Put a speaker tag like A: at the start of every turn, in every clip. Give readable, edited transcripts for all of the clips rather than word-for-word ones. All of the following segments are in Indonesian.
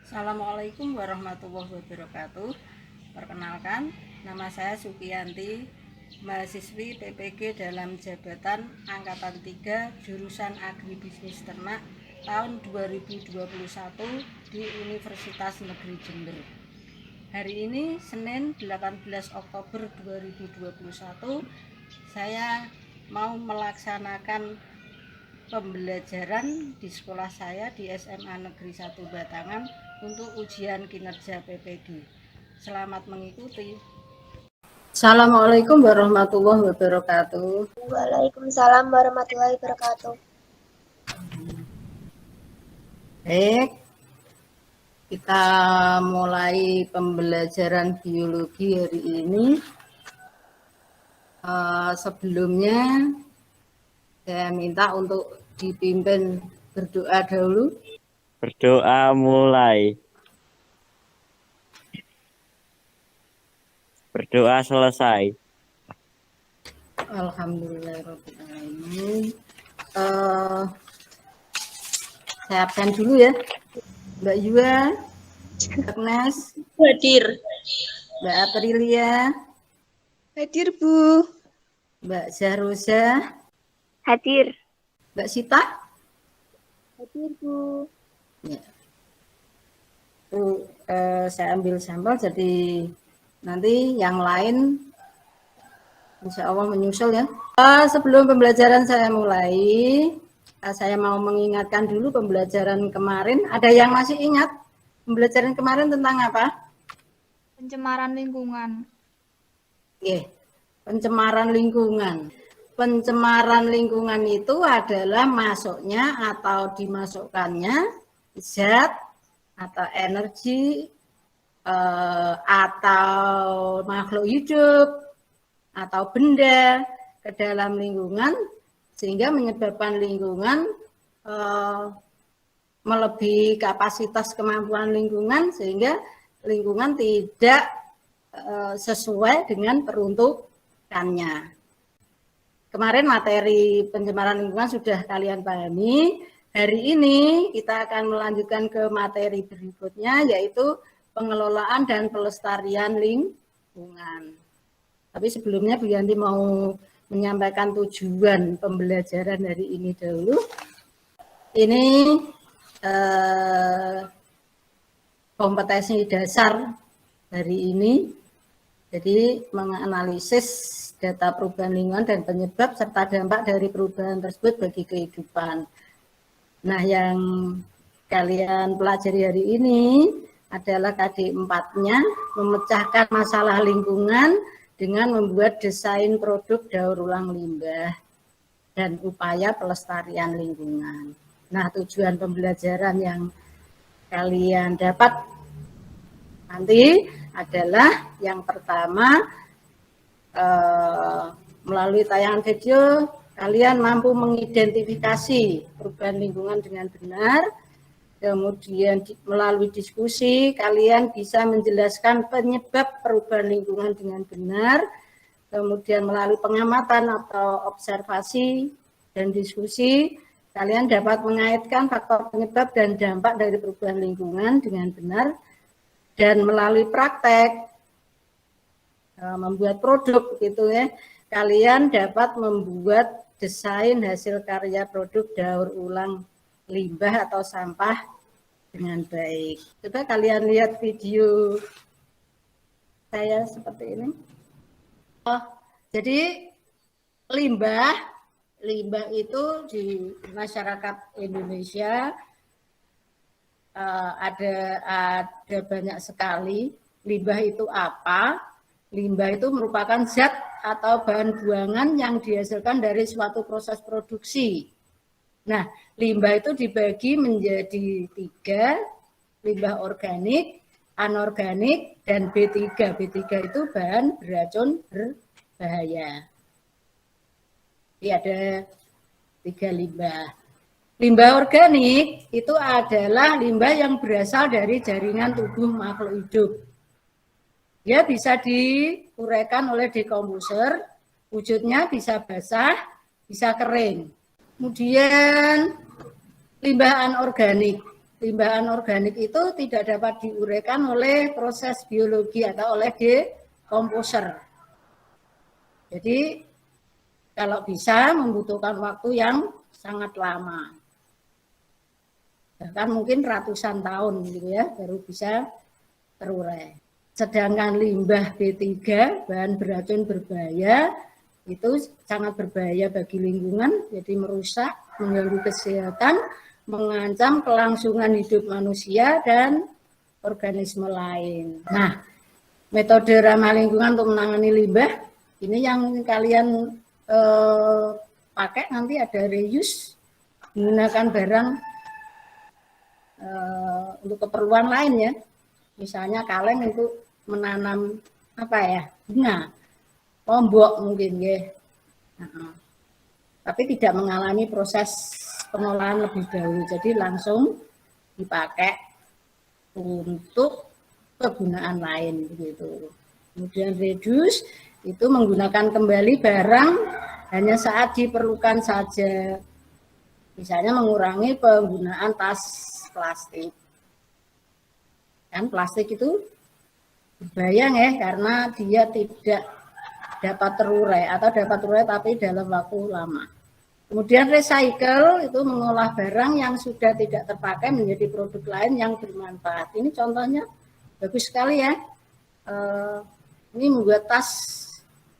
A: Assalamualaikum warahmatullahi wabarakatuh. Perkenalkan, nama saya Sukiyanti, mahasiswi PPG dalam jabatan Angkatan 3 jurusan Agribisnis Ternak tahun 2021 di Universitas Negeri Jember. Hari ini Senin 18 Oktober 2021, saya mau melaksanakan pembelajaran di sekolah saya di SMA Negeri 1 Batangan untuk ujian kinerja PPG. Selamat mengikuti. Assalamualaikum warahmatullahi wabarakatuh.
B: Waalaikumsalam warahmatullahi wabarakatuh.
A: Baik, kita mulai pembelajaran biologi hari ini. Sebelumnya saya minta untuk dipimpin berdoa dahulu.
C: Berdoa mulai. Berdoa selesai.
A: Alhamdulillahirrahmanirrahim. Saya absen dulu ya. Mbak Yua, Agnes,
B: Hadir.
A: Mbak Aprilia,
B: Hadir, Bu.
A: Mbak Zahroza,
B: Hadir.
A: Mbak Sita.
B: Hadir, Bu.
A: Ya. Itu saya ambil sampel, jadi nanti yang lain insya Allah menyusul ya. Sebelum pembelajaran saya mulai, saya mau mengingatkan dulu pembelajaran kemarin. Ada yang masih ingat pembelajaran kemarin tentang apa?
D: Pencemaran lingkungan.
A: Oke, pencemaran lingkungan. Pencemaran lingkungan itu adalah masuknya atau dimasukkannya zat atau energi atau makhluk hidup atau benda ke dalam lingkungan sehingga menyebabkan lingkungan melebihi kapasitas kemampuan lingkungan sehingga lingkungan tidak sesuai dengan peruntukannya. Kemarin materi pencemaran lingkungan sudah kalian pahami. Hari ini kita akan melanjutkan ke materi berikutnya yaitu pengelolaan dan pelestarian lingkungan. Tapi sebelumnya Bu Yanti mau menyampaikan tujuan pembelajaran hari ini dahulu. Ini kompetensi dasar hari ini. Jadi menganalisis data perubahan lingkungan dan penyebab serta dampak dari perubahan tersebut bagi kehidupan. Nah, yang kalian pelajari hari ini adalah KD 4-nya, memecahkan masalah lingkungan dengan membuat desain produk daur ulang limbah dan upaya pelestarian lingkungan. Nah, tujuan pembelajaran yang kalian dapat nanti adalah yang pertama, melalui tayangan video kalian mampu mengidentifikasi perubahan lingkungan dengan benar, kemudian melalui diskusi kalian bisa menjelaskan penyebab perubahan lingkungan dengan benar, kemudian melalui pengamatan atau observasi dan diskusi kalian dapat mengaitkan faktor penyebab dan dampak dari perubahan lingkungan dengan benar, dan melalui praktek membuat produk gitu ya, kalian dapat membuat desain hasil karya produk daur ulang limbah atau sampah dengan baik. Coba kalian lihat video saya seperti ini. Jadi limbah itu di masyarakat Indonesia ada banyak sekali. Limbah itu apa? Limbah itu merupakan zat atau bahan buangan yang dihasilkan dari suatu proses produksi. Nah, limbah itu dibagi menjadi 3, limbah organik, anorganik, dan B3. B3 itu bahan beracun berbahaya. Jadi ada 3 limbah. Limbah organik itu adalah limbah yang berasal dari jaringan tubuh makhluk hidup. Dia bisa diuraikan oleh dekomposer, wujudnya bisa basah, bisa kering. Kemudian limbah anorganik limbah anorganik itu tidak dapat diuraikan oleh proses biologi atau oleh dekomposer. Jadi kalau bisa membutuhkan waktu yang sangat lama. Bahkan mungkin ratusan tahun gitu ya baru bisa terurai. Sedangkan limbah B3, bahan beracun berbahaya, itu sangat berbahaya bagi lingkungan, jadi merusak, mengganggu kesehatan, mengancam kelangsungan hidup manusia dan organisme lain. Nah, metode ramah lingkungan untuk menangani limbah, ini yang kalian pakai nanti ada reuse, menggunakan barang untuk keperluan lain ya. Misalnya kaleng untuk menanam apa ya, bunga, lombok mungkin ya. Tapi tidak mengalami proses pengolahan lebih dahulu, jadi langsung dipakai untuk kegunaan lain begitu. Kemudian reduce itu menggunakan kembali barang hanya saat diperlukan saja. Misalnya mengurangi penggunaan tas plastik. Kan plastik itu berbahaya ya karena dia tidak dapat terurai atau dapat terurai tapi dalam waktu lama. Kemudian recycle itu mengolah barang yang sudah tidak terpakai menjadi produk lain yang bermanfaat. Ini contohnya bagus sekali ya. Ini membuat tas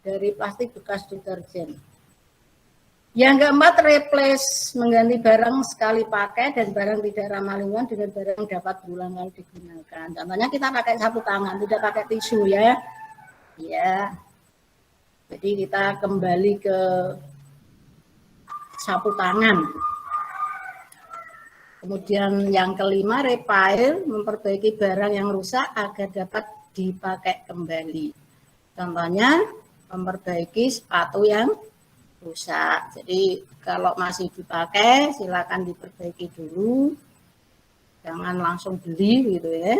A: dari plastik bekas deterjen. Yang keempat, replace, mengganti barang sekali pakai dan barang tidak ramah lingkungan dengan barang yang dapat berulang kali digunakan. Contohnya kita pakai sapu tangan, tidak pakai tisu ya. Ya. Jadi kita kembali ke sapu tangan. Kemudian yang kelima, repair, memperbaiki barang yang rusak agar dapat dipakai kembali. Contohnya, memperbaiki sepatu yang rusak. Jadi kalau masih dipakai silakan diperbaiki dulu. Jangan langsung beli gitu ya.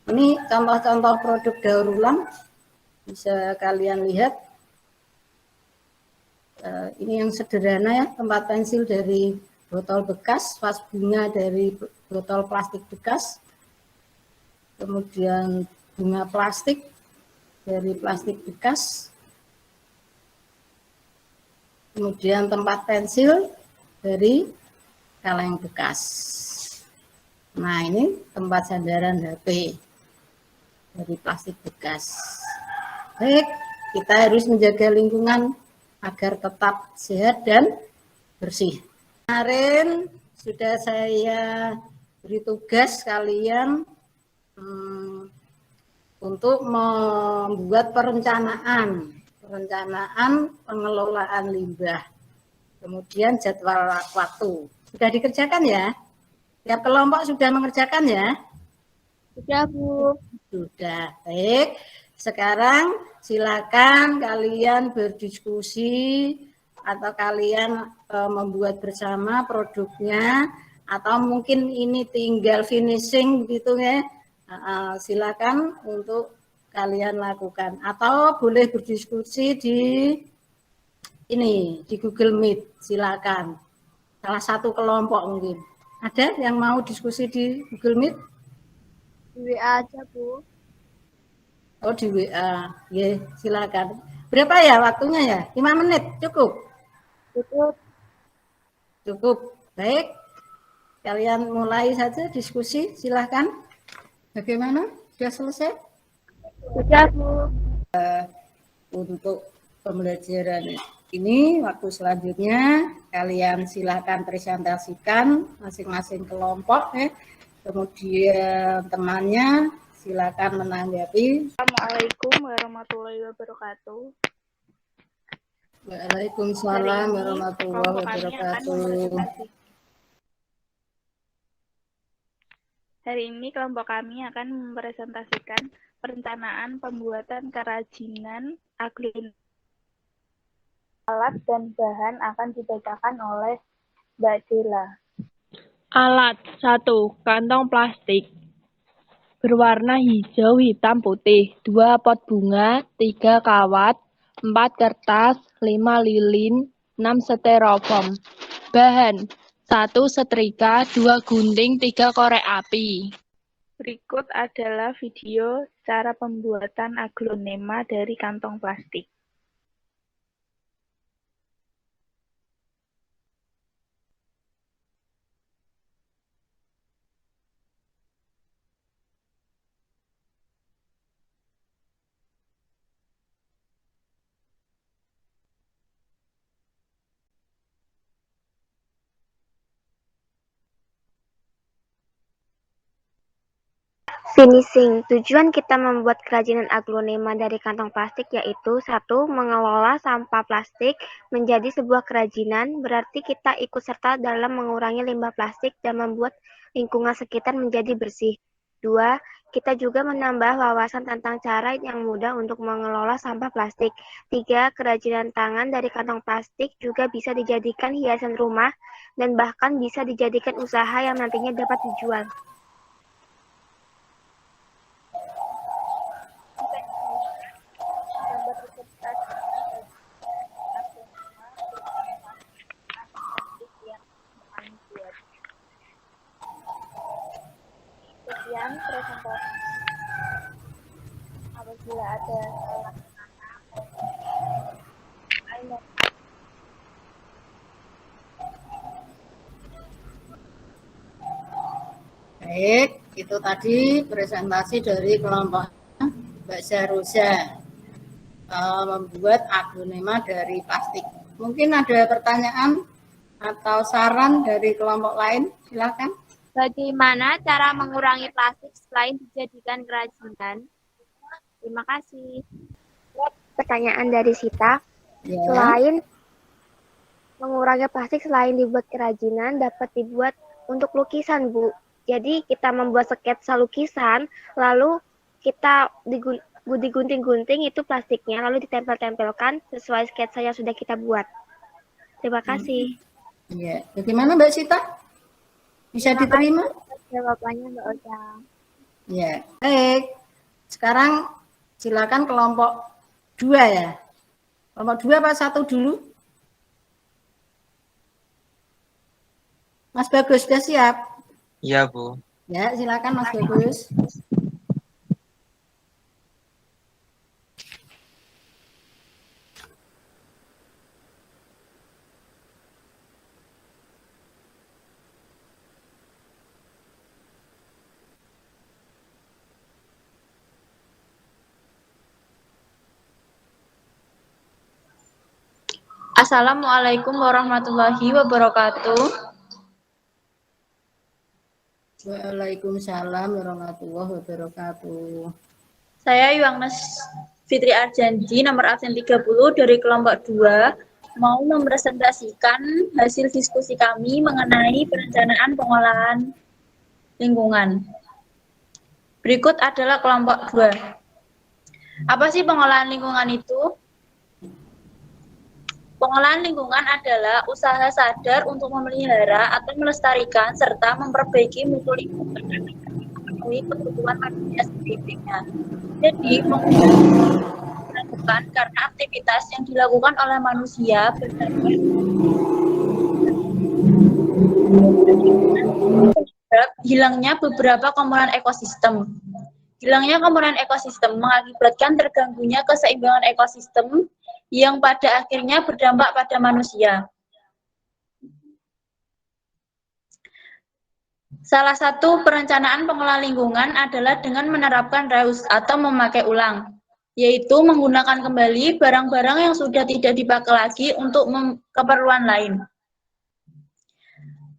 A: Ini contoh-contoh produk daur ulang bisa kalian lihat. Ini yang sederhana ya, tempat pensil dari botol bekas, vas bunga dari botol plastik bekas. Kemudian bunga plastik dari plastik bekas. Kemudian tempat pensil dari kaleng bekas. Nah ini tempat sandaran HP dari plastik bekas. Baik, kita harus menjaga lingkungan agar tetap sehat dan bersih. Kemarin sudah saya beri tugas kalian untuk membuat perencanaan pengelolaan limbah, kemudian jadwal waktu. Sudah dikerjakan ya? Tiap kelompok sudah mengerjakan ya?
B: Sudah, Bu.
A: Sudah, baik. Sekarang silakan kalian berdiskusi atau kalian membuat bersama produknya, atau mungkin ini tinggal finishing gitu ya. Silakan untuk kalian lakukan, atau boleh berdiskusi di Google Meet, silakan. Salah satu kelompok mungkin. Ada yang mau diskusi di Google Meet?
B: Di WA aja, Bu.
A: Oh, di WA. Ya, silakan. Berapa ya waktunya ya? 5 menit, cukup?
B: Cukup.
A: Cukup. Baik. Kalian mulai saja diskusi, silakan. Bagaimana? Sudah selesai?
B: Sudah, Bu.
A: Untuk pembelajaran ini, waktu selanjutnya kalian silakan presentasikan masing-masing kelompok ya. Kemudian temannya silakan menanggapi.
B: Assalamualaikum warahmatullahi wabarakatuh.
A: Waalaikumsalam warahmatullahi wabarakatuh.
B: Hari ini kelompok kami akan mempresentasikan perencanaan pembuatan kerajinan aglomerasi. Alat dan bahan akan dibacakan oleh Mbak Dela.
E: Alat 1. Kantong plastik berwarna hijau, hitam, putih. 2 pot bunga, 3 kawat, 4 kertas, 5 lilin, 6 styrofoam. Bahan 1 setrika, 2 gunting, 3 korek api.
B: Berikut adalah video cara pembuatan aglonema dari kantong plastik.
F: Finishing. Tujuan kita membuat kerajinan aglonema dari kantong plastik yaitu 1. Mengelola sampah plastik menjadi sebuah kerajinan, berarti kita ikut serta dalam mengurangi limbah plastik dan membuat lingkungan sekitar menjadi bersih. 2. Kita juga menambah wawasan tentang cara yang mudah untuk mengelola sampah plastik. 3. Kerajinan tangan dari kantong plastik juga bisa dijadikan hiasan rumah dan bahkan bisa dijadikan usaha yang nantinya dapat dijual.
B: Sekian presentasi. Apabila ada salah kata,
A: Baik, itu tadi presentasi dari kelompok Mbak Syahroza membuat aglonema dari plastik. Mungkin ada pertanyaan atau saran dari kelompok lain, silakan.
F: Bagaimana cara mengurangi plastik selain dijadikan kerajinan? Terima kasih. Pertanyaan dari Sita.
A: Ya.
F: Selain mengurangi plastik selain dibuat kerajinan, dapat dibuat untuk lukisan, Bu. Jadi kita membuat sketsa lukisan, lalu kita digunting-gunting itu plastiknya, lalu ditempel-tempelkan sesuai sketsa yang sudah kita buat. Terima kasih.
A: Ya. Bagaimana Mbak Sita? Bisa diterima?
F: Jawabannya Mbak Ocha.
A: Ya, baik. Sekarang silakan kelompok 2 ya. Kelompok 2 apa 1 dulu? Mas Bagus sudah siap?
G: Iya, Bu.
A: Ya, silakan Mas Bagus.
D: Assalamualaikum warahmatullahi wabarakatuh.
A: Waalaikumsalam warahmatullahi wabarakatuh.
D: Saya Yuangnes Fitri Arjanji, nomor absen 30 dari kelompok 2, mau mempresentasikan hasil diskusi kami mengenai perencanaan pengolahan lingkungan. Berikut adalah kelompok 2. Apa sih pengolahan lingkungan itu? Pengolahan lingkungan adalah usaha sadar untuk memelihara atau melestarikan serta memperbaiki mutu lingkungan dan memenuhi kebutuhan manusia sendirinya. Jadi, dilakukan karena aktivitas yang dilakukan oleh manusia berdampak hilangnya beberapa komponen ekosistem. Hilangnya komponen ekosistem mengakibatkan terganggunya keseimbangan ekosistem yang pada akhirnya berdampak pada manusia. Salah satu perencanaan pengelolaan lingkungan adalah dengan menerapkan reuse atau memakai ulang, yaitu menggunakan kembali barang-barang yang sudah tidak dipakai lagi untuk keperluan lain.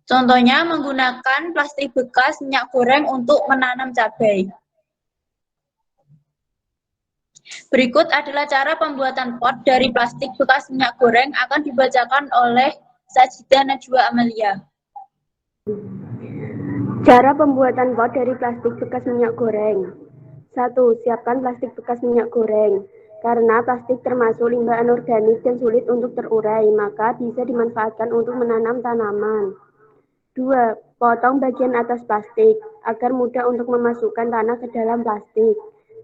D: Contohnya menggunakan plastik bekas minyak goreng untuk menanam cabai. Berikut adalah cara pembuatan pot dari plastik bekas minyak goreng akan dibacakan oleh Sajida Najwa Amalia.
F: Cara pembuatan pot dari plastik bekas minyak goreng. 1. Siapkan plastik bekas minyak goreng. Karena plastik termasuk limbah anorganik dan sulit untuk terurai, maka bisa dimanfaatkan untuk menanam tanaman. 2. Potong bagian atas plastik agar mudah untuk memasukkan tanah ke dalam plastik.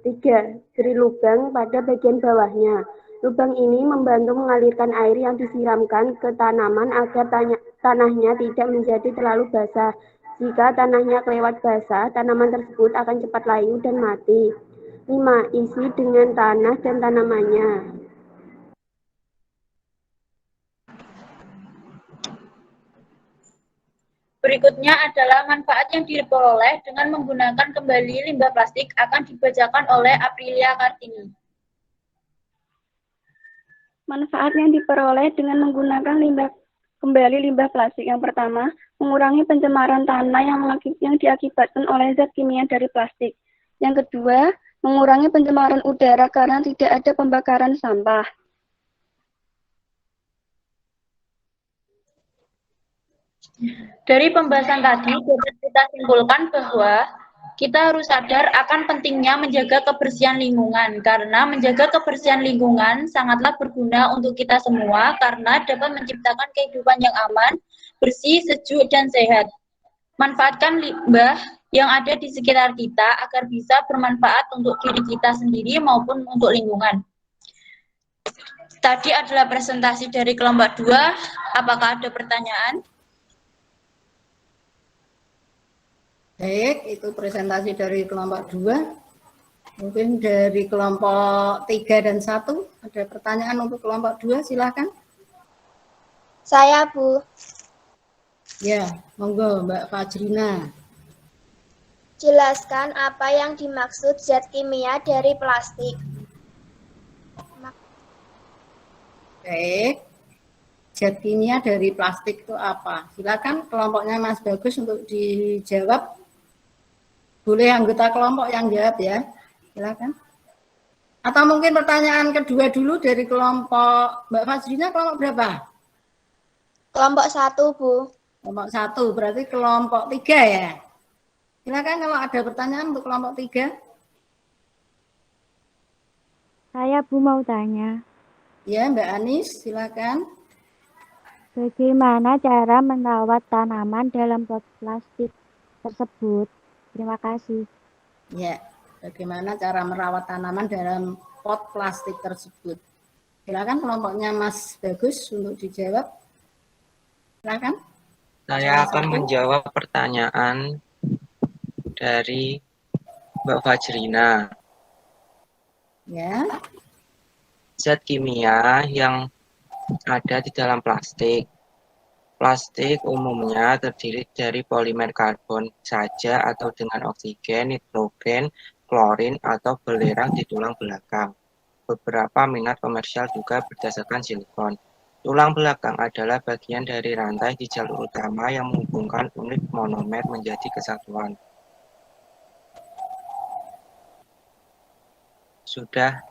F: 3. Beri lubang pada bagian bawahnya
G: Lubang ini membantu mengalirkan air yang disiramkan ke tanaman agar tanahnya tidak menjadi terlalu basah. Jika tanahnya kelewat basah, tanaman tersebut akan cepat layu dan mati. 5. Isi dengan tanah dan tanamannya.
D: Berikutnya adalah manfaat yang diperoleh dengan menggunakan kembali limbah plastik akan dibacakan oleh Aprilia Kartini.
H: Manfaat yang diperoleh dengan menggunakan kembali limbah plastik. Yang pertama, mengurangi pencemaran tanah yang diakibatkan oleh zat kimia dari plastik. Yang kedua, mengurangi pencemaran udara karena tidak ada pembakaran sampah.
D: Dari pembahasan tadi, dapat kita simpulkan bahwa kita harus sadar akan pentingnya menjaga kebersihan lingkungan, karena menjaga kebersihan lingkungan sangatlah berguna untuk kita semua, karena dapat menciptakan kehidupan yang aman, bersih, sejuk, dan sehat. Manfaatkan limbah yang ada di sekitar kita agar bisa bermanfaat untuk diri kita sendiri maupun untuk lingkungan. Tadi adalah presentasi dari kelompok 2. Apakah ada pertanyaan?
A: Baik, itu presentasi dari kelompok 2. Mungkin dari kelompok 3 dan 1 ada pertanyaan untuk kelompok 2, silakan.
F: Saya, Bu.
A: Ya, monggo Mbak Fajrina.
F: Jelaskan apa yang dimaksud zat kimia dari plastik.
A: Baik, zat kimia dari plastik itu apa? Silakan kelompoknya Mas Bagus untuk dijawab. Boleh anggota kelompok yang jawab ya, silakan. Atau mungkin pertanyaan kedua dulu dari kelompok Mbak Fajrina, kelompok berapa?
F: Kelompok 1, Bu.
A: Kelompok 1, berarti kelompok 3 ya. Silakan kalau ada pertanyaan untuk kelompok 3.
I: Saya, Bu, mau tanya.
A: Ya, Mbak Anis, silakan.
I: Bagaimana cara merawat tanaman dalam pot plastik tersebut? Terima kasih.
A: Ya, bagaimana cara merawat tanaman dalam pot plastik tersebut? Silakan kelompoknya Mas Bagus untuk dijawab. Silakan.
J: Saya akan menjawab pertanyaan dari Mbak Fajrina.
A: Ya.
J: Zat kimia yang ada di dalam plastik. Plastik umumnya terdiri dari polimer karbon saja atau dengan oksigen, nitrogen, klorin, atau belerang di tulang belakang. Beberapa minat komersial juga berdasarkan silikon. Tulang belakang adalah bagian dari rantai di jalur utama yang menghubungkan unit monomer menjadi kesatuan. Sudah?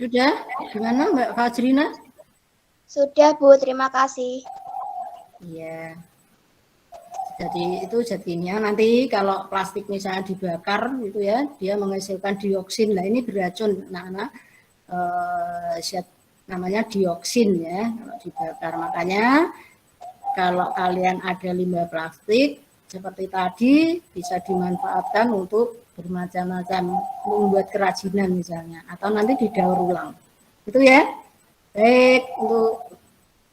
A: Sudah? Gimana Mbak Fajrina?
F: Sudah, Bu. Terima kasih.
A: Iya. Jadi itu zat kimia. Nanti kalau plastik misalnya dibakar gitu ya, dia menghasilkan dioksin. Nah ini beracun, anak-anak. Zat namanya dioksin ya kalau dibakar. Makanya kalau kalian ada limbah plastik seperti tadi bisa dimanfaatkan untuk bermacam-macam, membuat kerajinan misalnya, atau nanti didaur ulang. Itu ya. Baik, untuk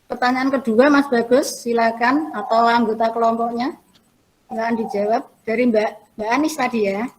A: pertanyaan kedua Mas Bagus, silakan, atau anggota kelompoknya silakan dijawab dari Mbak Anis tadi ya.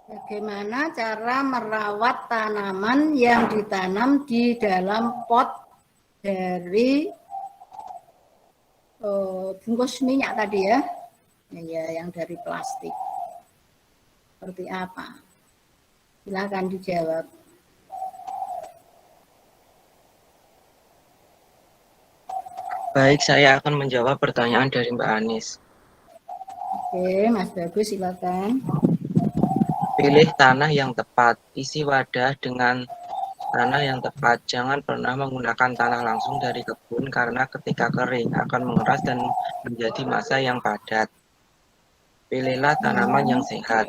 A: Bagaimana cara merawat tanaman yang ditanam di dalam pot dari bungkus minyak tadi ya, yang dari plastik. Seperti apa? Silakan dijawab.
J: Baik, saya akan menjawab pertanyaan dari Mbak Anis.
A: Oke, Mas Bagus silakan.
J: Pilih tanah yang tepat, isi wadah dengan tanah yang tepat. Jangan pernah menggunakan tanah langsung dari kebun karena ketika kering akan mengeras dan menjadi massa yang padat. Pilihlah tanaman yang sehat.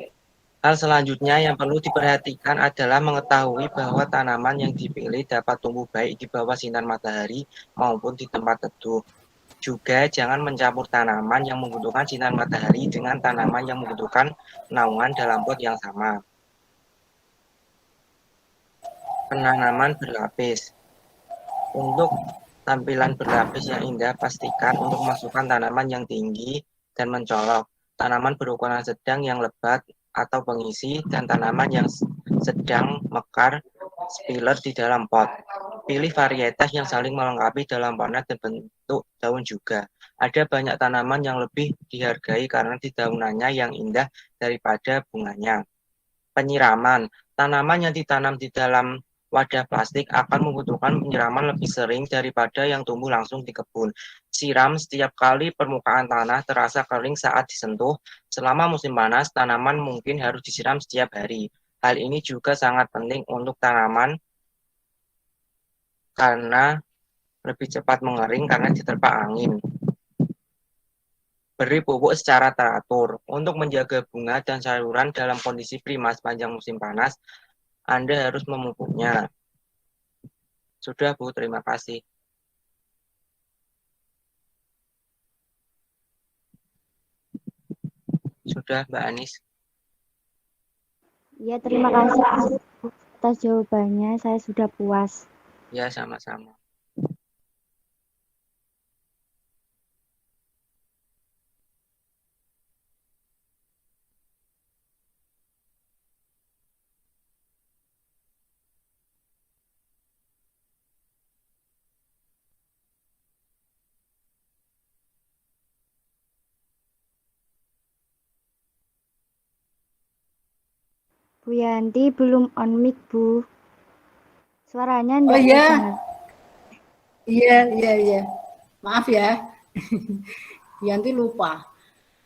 J: Hal selanjutnya yang perlu diperhatikan adalah mengetahui bahwa tanaman yang dipilih dapat tumbuh baik di bawah sinar matahari maupun di tempat teduh. Juga jangan mencampur tanaman yang membutuhkan sinar matahari dengan tanaman yang membutuhkan naungan dalam pot yang sama. Penanaman berlapis. Untuk tampilan berlapis yang indah, pastikan untuk masukkan tanaman yang tinggi dan mencolok, tanaman berukuran sedang yang lebat atau pengisi, dan tanaman yang sedang mekar spiller di dalam pot. Pilih varietas yang saling melengkapi dalam warna dan bentuk daun juga. Ada banyak tanaman yang lebih dihargai karena daunannya yang indah daripada bunganya. Penyiraman. Tanaman yang ditanam di dalam wadah plastik akan membutuhkan penyiraman lebih sering daripada yang tumbuh langsung di kebun. Siram setiap kali permukaan tanah terasa kering saat disentuh. Selama musim panas, tanaman mungkin harus disiram setiap hari. Hal ini juga sangat penting untuk tanaman karena lebih cepat mengering karena diterpa angin. Beri pupuk secara teratur. Untuk menjaga bunga dan sayuran dalam kondisi prima sepanjang musim panas, Anda harus memupuknya. Sudah, Bu. Terima kasih. Sudah, Mbak Anis.
I: Ya, terima kasih atas jawabannya. Saya sudah puas.
J: Ya, sama-sama.
I: Bu Yanti belum on mic, Bu. Suaranya enggak
A: iya.
I: terdengar.
A: Iya. Maaf ya. Yanti lupa.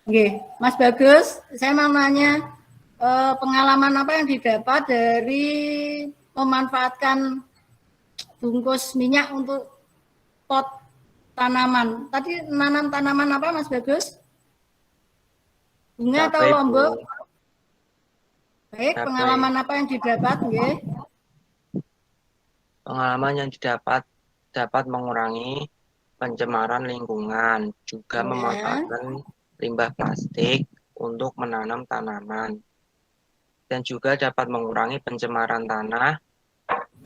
A: Oke, Mas Bagus, saya mau nanya pengalaman apa yang didapat dari memanfaatkan bungkus minyak untuk pot tanaman. Tadi nanam tanaman apa, Mas Bagus? Bunga atau lombok? Baik, pengalaman apa yang didapat, nggih?
J: Pengalaman yang didapat dapat mengurangi pencemaran lingkungan, juga memanfaatkan limbah plastik untuk menanam tanaman, dan juga dapat mengurangi pencemaran tanah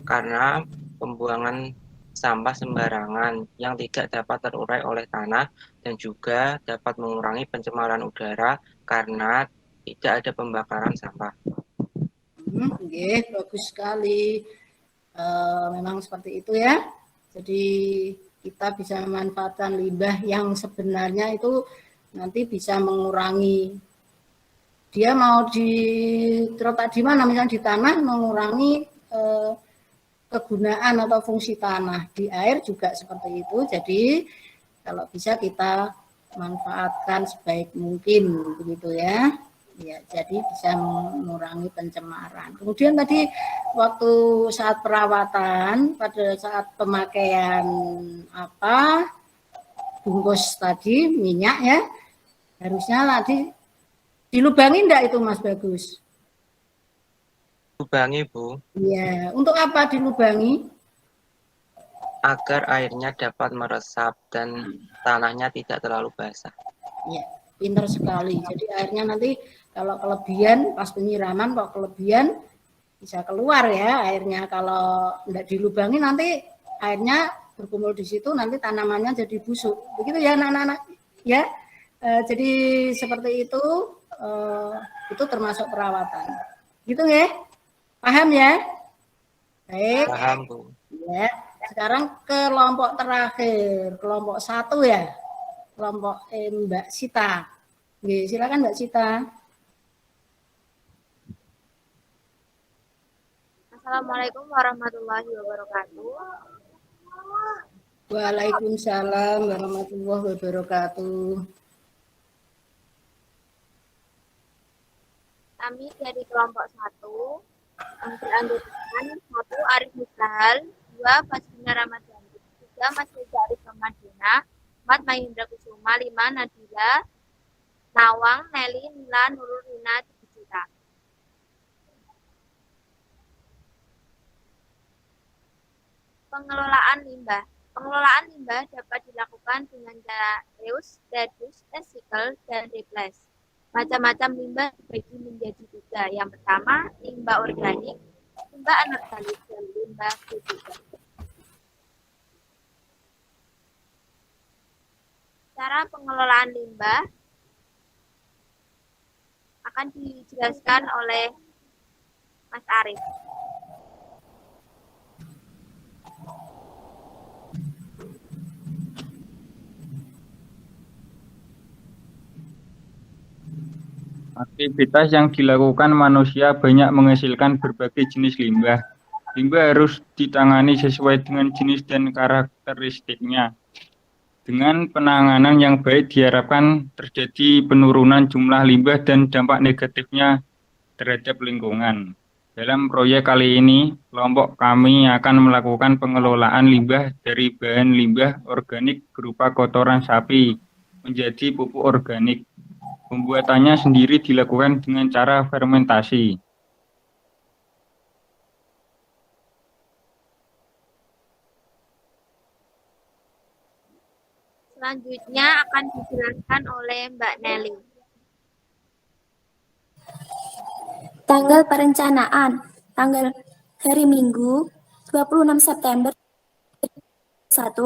J: karena pembuangan sampah sembarangan yang tidak dapat terurai oleh tanah, dan juga dapat mengurangi pencemaran udara karena tidak ada pembakaran sampah.
A: Oke, bagus sekali. Memang seperti itu ya. Jadi kita bisa memanfaatkan limbah yang sebenarnya itu nanti bisa mengurangi. Dia mau terletak di mana, misalnya di tanah, mengurangi kegunaan atau fungsi tanah. Di air juga seperti itu. Jadi kalau bisa kita manfaatkan sebaik mungkin, begitu ya. Ya, jadi bisa mengurangi pencemaran. Kemudian tadi waktu saat perawatan, pada saat pemakaian bungkus tadi minyak ya, harusnya tadi dilubangi enggak itu, Mas Bagus?
J: Lubangi, Bu.
A: Iya, untuk apa dilubangi?
J: Agar airnya dapat meresap dan tanahnya tidak terlalu basah.
A: Iya, pintar sekali. Jadi airnya nanti kalau kelebihan, pas penyiraman kok kelebihan, bisa keluar ya airnya. Kalau tidak dilubangi nanti airnya berkumpul di situ, nanti tanamannya jadi busuk. Begitu ya anak-anak ya. Jadi seperti itu termasuk perawatan. Gitu ya? Paham ya? Baik.
J: Paham, Bu.
A: Ya. Sekarang kelompok terakhir, kelompok 1 ya. Kelompok Mbak Sita. Oke, silakan Mbak Sita.
K: Assalamualaikum warahmatullahi wabarakatuh.
A: Waalaikumsalam warahmatullahi wabarakatuh.
K: Kami dari kelompok 1 yang beranggotakan 1. Arif Mustahal, 2. Fasbina Ramadhani, 3. Mas Reza Arif Ramadina, 4. Mahendra Kusuma, 5. Nadila, Nawang, Nelly, Nila, Nurul, Rina, Cita. Pengelolaan limbah. Pengelolaan limbah dapat dilakukan dengan cara reuse, reduce, recycle, dan replace. Macam-macam limbah dibagi menjadi 3. Yang pertama, limbah organik, limbah anorganik, dan limbah kritikal. Cara pengelolaan limbah akan dijelaskan oleh Mas Arif.
L: Aktivitas yang dilakukan manusia banyak menghasilkan berbagai jenis limbah. Limbah harus ditangani sesuai dengan jenis dan karakteristiknya. Dengan penanganan yang baik diharapkan terjadi penurunan jumlah limbah dan dampak negatifnya terhadap lingkungan. Dalam proyek kali ini, kelompok kami akan melakukan pengelolaan limbah dari bahan limbah organik berupa kotoran sapi menjadi pupuk organik. Pembuatannya sendiri dilakukan dengan cara fermentasi.
K: Selanjutnya akan dijelaskan oleh Mbak Nelly.
M: Tanggal perencanaan, tanggal hari Minggu 26 September 1.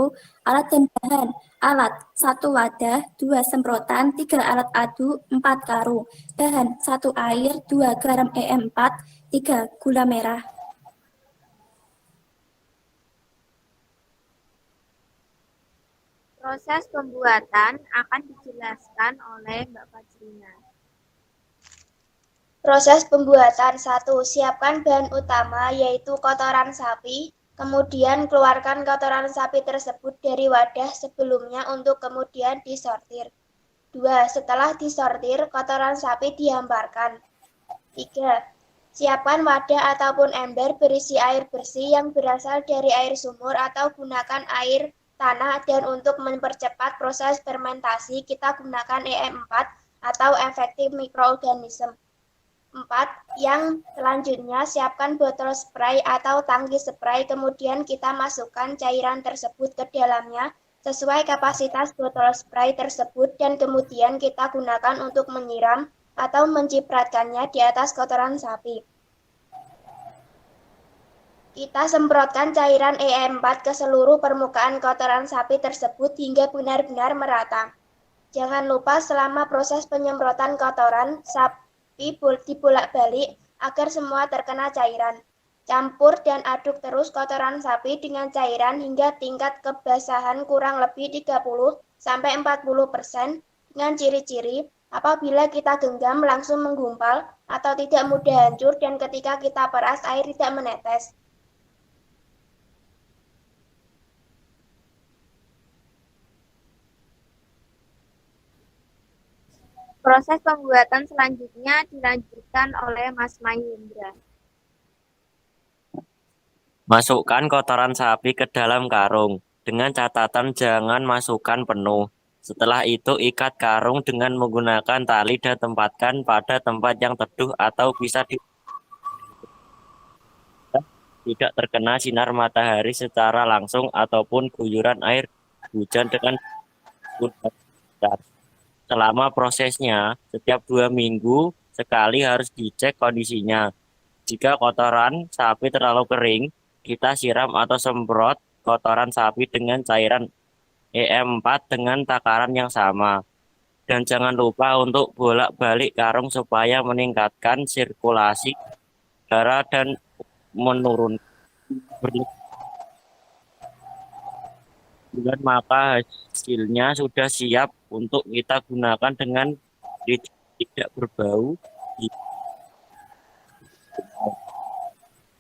M: Alat dan bahan. Alat 1 wadah, 2 semprotan, 3 alat aduk, 4 karung. Bahan 1 air, 2 garam EM4, 3 gula merah.
K: Proses pembuatan akan dijelaskan oleh Mbak Fajrina.
N: Proses pembuatan 1. Siapkan bahan utama yaitu kotoran sapi. Kemudian keluarkan kotoran sapi tersebut dari wadah sebelumnya untuk kemudian disortir. 2. Setelah disortir, kotoran sapi dihamparkan. 3. Siapkan wadah ataupun ember berisi air bersih yang berasal dari air sumur atau gunakan air tanah, dan untuk mempercepat proses fermentasi kita gunakan EM4 atau efektif mikroorganisme. 4. Yang selanjutnya, siapkan botol spray atau tangki spray, kemudian kita masukkan cairan tersebut ke dalamnya sesuai kapasitas botol spray tersebut, dan kemudian kita gunakan untuk menyiram atau mencipratkannya di atas kotoran sapi. Kita semprotkan cairan EM4 ke seluruh permukaan kotoran sapi tersebut hingga benar-benar merata. Jangan lupa selama proses penyemprotan kotoran sapi dibolak-balik agar semua terkena cairan. Campur dan aduk terus kotoran sapi dengan cairan hingga tingkat kebasahan kurang lebih 30-40% dengan ciri-ciri apabila kita genggam langsung menggumpal atau tidak mudah hancur, dan ketika kita peras air tidak menetes.
K: Proses pembuatan selanjutnya dilanjutkan oleh Mas Mahendra.
C: Masukkan kotoran sapi ke dalam karung, dengan catatan jangan masukkan penuh. Setelah itu ikat karung dengan menggunakan tali dan tempatkan pada tempat yang teduh atau bisa tidak terkena sinar matahari secara langsung ataupun guyuran air hujan dengan selama prosesnya, setiap 2 minggu sekali harus dicek kondisinya. Jika kotoran sapi terlalu kering, kita siram atau semprot kotoran sapi dengan cairan EM4 dengan takaran yang sama. Dan jangan lupa untuk bolak-balik karung supaya meningkatkan sirkulasi udara dan menurunkan bulan, maka hasilnya sudah siap untuk kita gunakan dengan tidak berbau.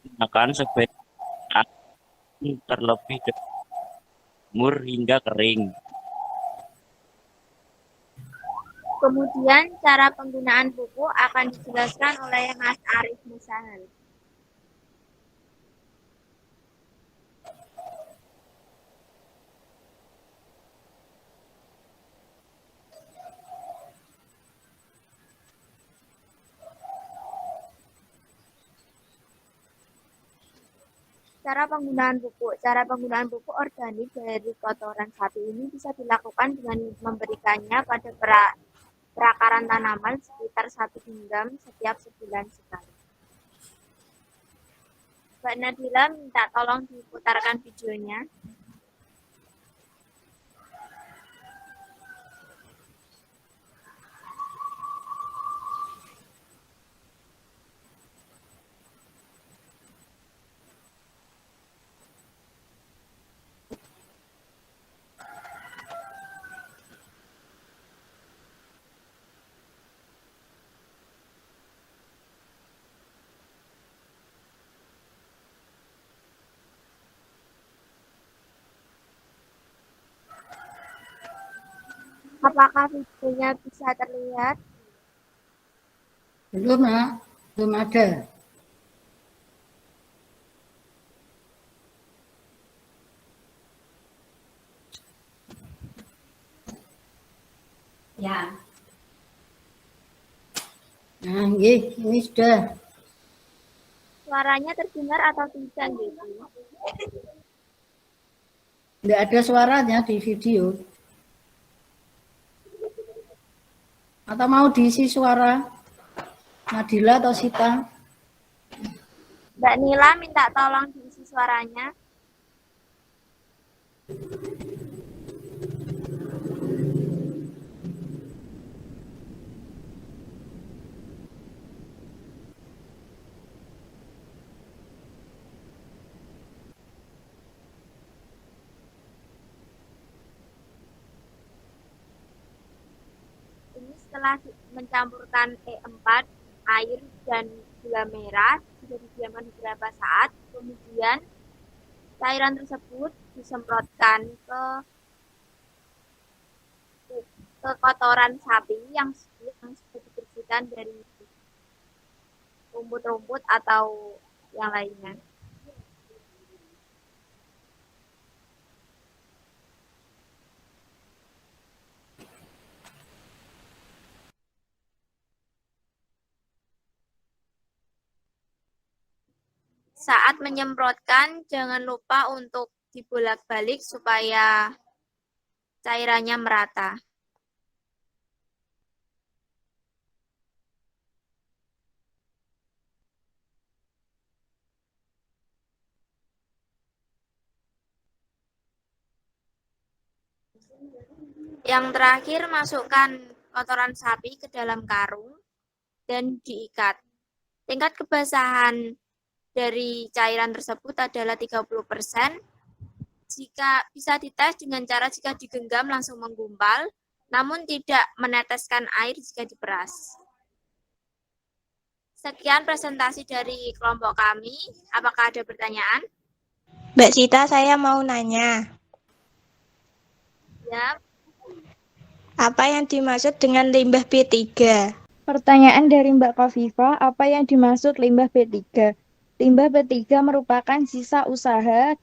C: Gunakan sebaiknya terlebih jemur hingga kering.
K: Kemudian cara penggunaan pupuk akan dijelaskan oleh Mas Arif Mustahal. Cara penggunaan pupuk. Cara penggunaan pupuk organik dari kotoran sapi ini bisa dilakukan dengan memberikannya pada perakaran tanaman sekitar 1 genggam setiap sebulan sekali. Mbak Nadila minta tolong diputarkan videonya. Apakah videonya bisa terlihat?
A: Belum, Nak. Belum ada.
K: Ya.
A: Nah, ini sudah.
K: Suaranya terdengar atau tidak gitu?
A: Tidak ada suaranya di video. Atau mau diisi suara Nadila atau Sita?
K: Mbak Nila minta tolong diisi suaranya. Ini setelah mencampurkan E4, air, dan gula merah, sudah didiamkan beberapa saat, kemudian cairan tersebut disemprotkan ke kotoran sapi yang sudah dibersihkan dari rumput-rumput atau yang lainnya. Saat menyemprotkan, jangan lupa untuk dibolak-balik supaya cairannya merata. Yang terakhir, masukkan kotoran sapi ke dalam karung dan diikat. Tingkat kebasahan dari cairan tersebut adalah 30%. Jika bisa dites dengan cara jika digenggam langsung menggumpal, namun tidak meneteskan air jika diperas. Sekian presentasi dari kelompok kami. Apakah ada pertanyaan?
N: Mbak Sita, saya mau nanya.
K: Ya.
N: Apa yang dimaksud dengan limbah B3?
I: Pertanyaan dari Mbak Kofifa, apa yang dimaksud limbah B3? Limbah B3 merupakan sisa usaha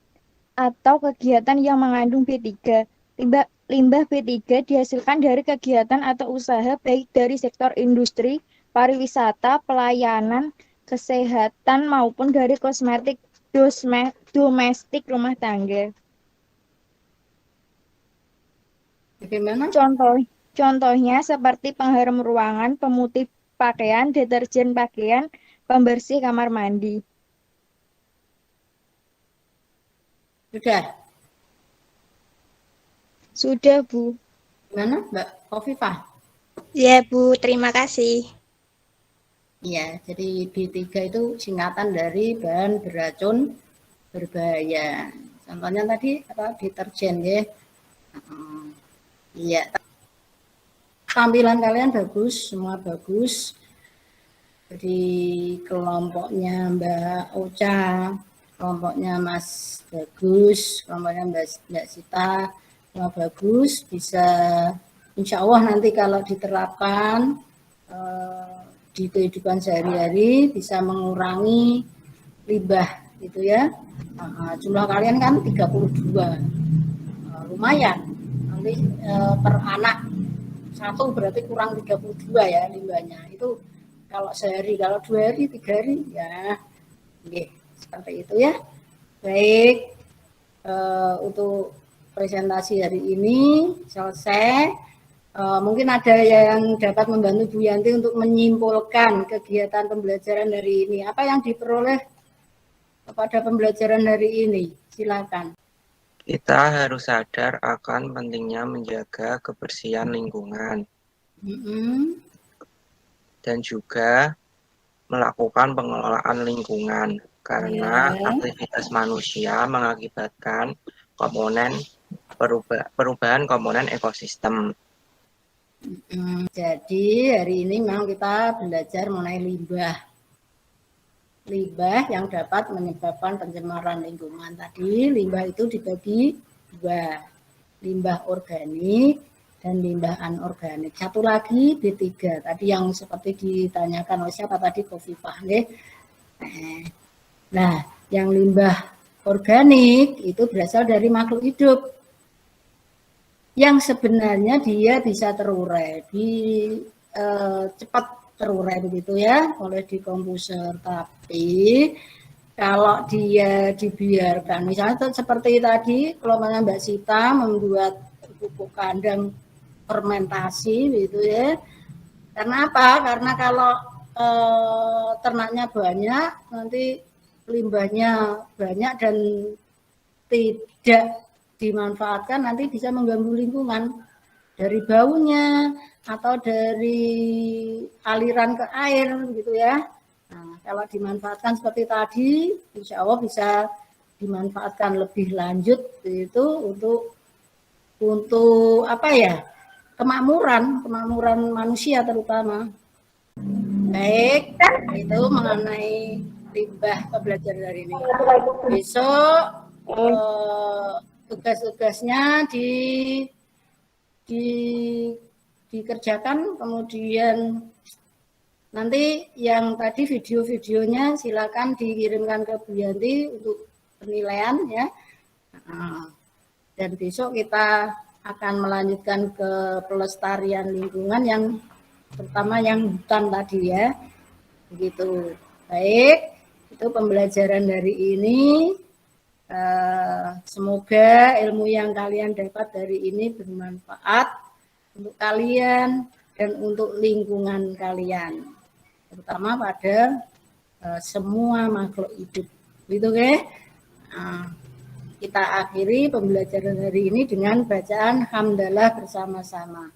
I: atau kegiatan yang mengandung B3. Limbah B3 dihasilkan dari kegiatan atau usaha baik dari sektor industri, pariwisata, pelayanan, kesehatan, maupun dari kosmetik domestik rumah tangga.
A: Bagaimana?
I: Contohnya seperti pengharum ruangan, pemutih pakaian, deterjen pakaian, pembersih kamar mandi.
A: Sudah?
N: Sudah, Bu.
A: Gimana, Mbak Kofifa?
N: Ya, Bu. Terima kasih.
A: Iya, jadi B3 itu singkatan dari bahan beracun berbahaya. Contohnya tadi apa? Deterjen ya. Iya. Tampilan kalian bagus, semua bagus. Jadi kelompoknya Mbak Ocha, kelompoknya Mas Bagus, kelompoknya Mbak Sita, semua bagus. Bisa insya Allah nanti kalau diterapkan di kehidupan sehari-hari bisa mengurangi limbah gitu ya. Jumlah kalian kan 32, lumayan. Nanti per anak satu berarti kurang 32 ya limbahnya. Itu kalau sehari, kalau 2 hari, 3 hari ya, seperti itu ya. Baik, untuk presentasi hari ini selesai. Mungkin ada yang dapat membantu Bu Yanti untuk menyimpulkan kegiatan pembelajaran hari ini. Apa yang diperoleh pada pembelajaran hari ini? Silakan.
J: Kita harus sadar akan pentingnya menjaga kebersihan lingkungan dan juga melakukan pengelolaan lingkungan karena aktivitas manusia mengakibatkan perubahan komponen ekosistem.
A: Jadi hari ini memang kita belajar mengenai limbah yang dapat menyebabkan pencemaran lingkungan. Tadi limbah itu dibagi dua, limbah organik dan limbah anorganik. Satu lagi B3, tadi yang seperti ditanyakan oleh siapa tadi, Khofifah. Nah, yang limbah organik itu berasal dari makhluk hidup yang sebenarnya dia bisa terurai, cepat terurai begitu ya oleh dekomposer. Tapi kalau dia dibiarkan, misalnya seperti tadi kelompoknya Mbak Sita membuat pupuk kandang fermentasi gitu ya. Karena apa? Karena kalau ternaknya banyak, nanti limbahnya banyak dan tidak dimanfaatkan, nanti bisa mengganggu lingkungan dari baunya atau dari aliran ke air gitu ya. Nah, kalau dimanfaatkan seperti tadi, insya Allah bisa dimanfaatkan lebih lanjut itu untuk apa ya, kemakmuran manusia terutama. Baik, itu mengenai limbah pembelajaran hari ini. Besok tugas-tugasnya dikerjakan, kemudian nanti yang tadi video-videonya silakan dikirimkan ke Bu Yanti untuk penilaian ya. Dan besok kita akan melanjutkan ke pelestarian lingkungan yang terutama yang hutan tadi ya. Begitu. Baik, itu pembelajaran hari ini. Semoga ilmu yang kalian dapat dari ini bermanfaat untuk kalian dan untuk lingkungan kalian, terutama pada semua makhluk hidup. Gitu kan? Kita akhiri pembelajaran hari ini dengan bacaan hamdalah bersama-sama.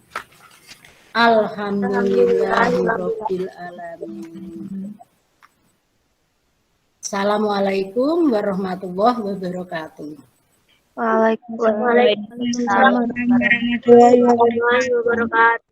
A: Alhamdulillahirabbil alamin. Assalamualaikum warahmatullahi wabarakatuh.
F: Waalaikumsalam warahmatullahi wabarakatuh.